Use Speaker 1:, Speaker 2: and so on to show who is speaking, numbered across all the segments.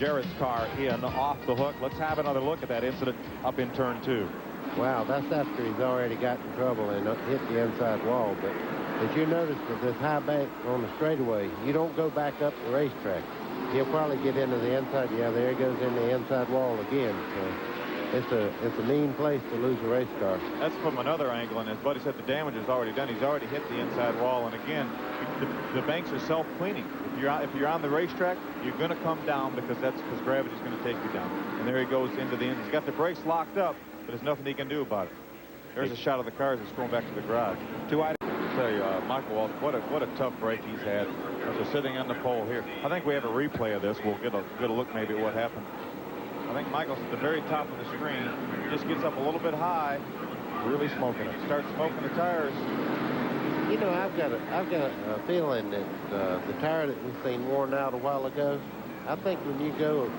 Speaker 1: Jarrett's car in off the hook. Let's have another look at that incident up in turn 2.
Speaker 2: Wow, that's after he's already got in trouble and hit the inside wall. But as you notice with this high bank on the straightaway, you don't go back up the racetrack. He'll probably get into the inside. Yeah, there he goes in the inside wall again. So it's a mean place to lose a race car.
Speaker 1: That's from another angle, and as Buddy said, the damage is already done. He's already hit the inside wall, and again, the banks are self-cleaning. If you're on the racetrack, you're going to come down because gravity's going to take you down. And there he goes into the end. He's got the brakes locked up, but there's nothing he can do about it. There's a shot of the cars that's going back to the garage. Two items to tell you, Michael Walsh, what a tough break he's had after sitting on the pole here. I think we have a replay of this. We'll get a look maybe at what happened. I think Michael's at the very top of the screen. Just gets up a little bit high, really smoking it. Starts smoking the tires.
Speaker 2: You know, I've got a feeling that the tire that we've seen worn out a while ago, I think when you go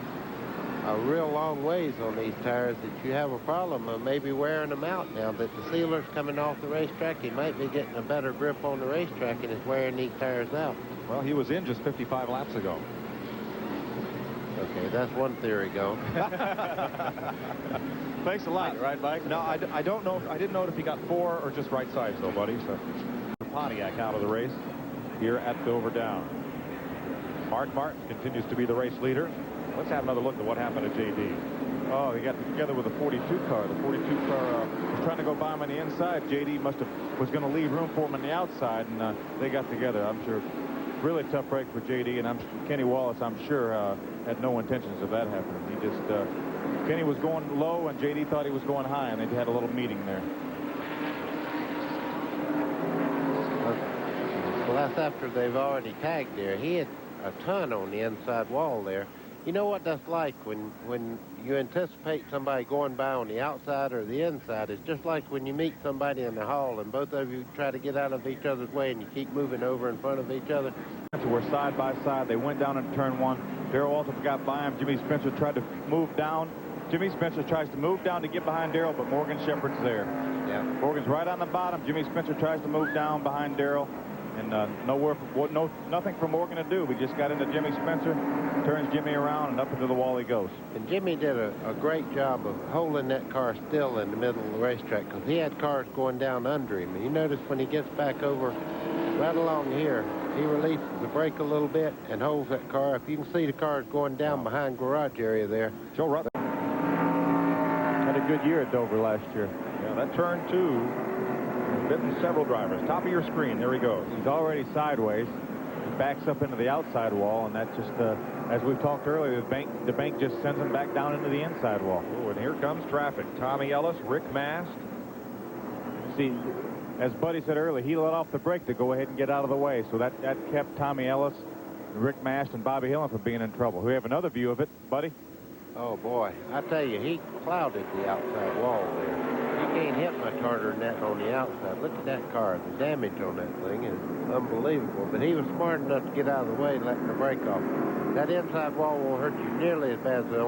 Speaker 2: a real long ways on these tires that you have a problem of maybe wearing them out now that the sealer's coming off the racetrack. He might be getting a better grip on the racetrack and is wearing these tires out.
Speaker 1: Well, he was in just 55 laps ago.
Speaker 2: Okay, that's one theory gone.
Speaker 1: Thanks a lot, right, Mike?
Speaker 3: No, I don't know. I didn't know if he got 4 or just right size, though, buddy. So
Speaker 1: Pontiac out of the race here at Dover Down. Mark Martin continues to be the race leader. Let's have another look at what happened to J.D. Oh, they got together with the 42 car. The 42 car was trying to go by him on the inside. J.D. was going to leave room for him on the outside, and they got together. I'm sure. Really tough break for J.D. and Kenny Wallace, I'm sure, had no intentions of that happening. He just Kenny was going low and J.D. thought he was going high, and they had a little meeting there.
Speaker 2: Well, that's after they've already tagged there. He had a ton on the inside wall there. You know what that's like when you anticipate somebody going by on the outside or the inside. It's just like when you meet somebody in the hall and both of you try to get out of each other's way and you keep moving over in front of each other.
Speaker 1: So we're side by side. They went down into turn 1. Darrell Waltrip got by him. Jimmy Spencer tried to move down. Jimmy Spencer tries to move down to get behind Darrell, but Morgan Shepherd's there.
Speaker 2: Yeah.
Speaker 1: Morgan's right on the bottom. Jimmy Spencer tries to move down behind Darrell. And nothing for Morgan to do. We just got into Jimmy Spencer, turns Jimmy around, and up into the wall he goes.
Speaker 2: And Jimmy did a great job of holding that car still in the middle of the racetrack because he had cars going down under him. And you notice when he gets back over right along here, he releases the brake a little bit and holds that car. If you can see the cars going down behind garage area there.
Speaker 1: Joe Rutt had a good year at Dover last year.
Speaker 3: yeah, that turn 2. Bitten several drivers. Top of your screen. There he goes.
Speaker 1: He's already sideways. He backs up into the outside wall, and that just, as we've talked earlier, the bank just sends him back down into the inside wall.
Speaker 3: Oh, and here comes traffic. Tommy Ellis, Rick Mast.
Speaker 1: See, as Buddy said earlier, he let off the brake to go ahead and get out of the way, so that kept Tommy Ellis, Rick Mast, and Bobby Hillin from being in trouble. We have another view of it, Buddy.
Speaker 2: Oh, boy. I tell you, he clouded the outside wall there. You can't hit much harder than that on the outside. Look at that car. The damage on that thing is unbelievable. But he was smart enough to get out of the way and let the brake off. That inside wall won't hurt you nearly as bad as the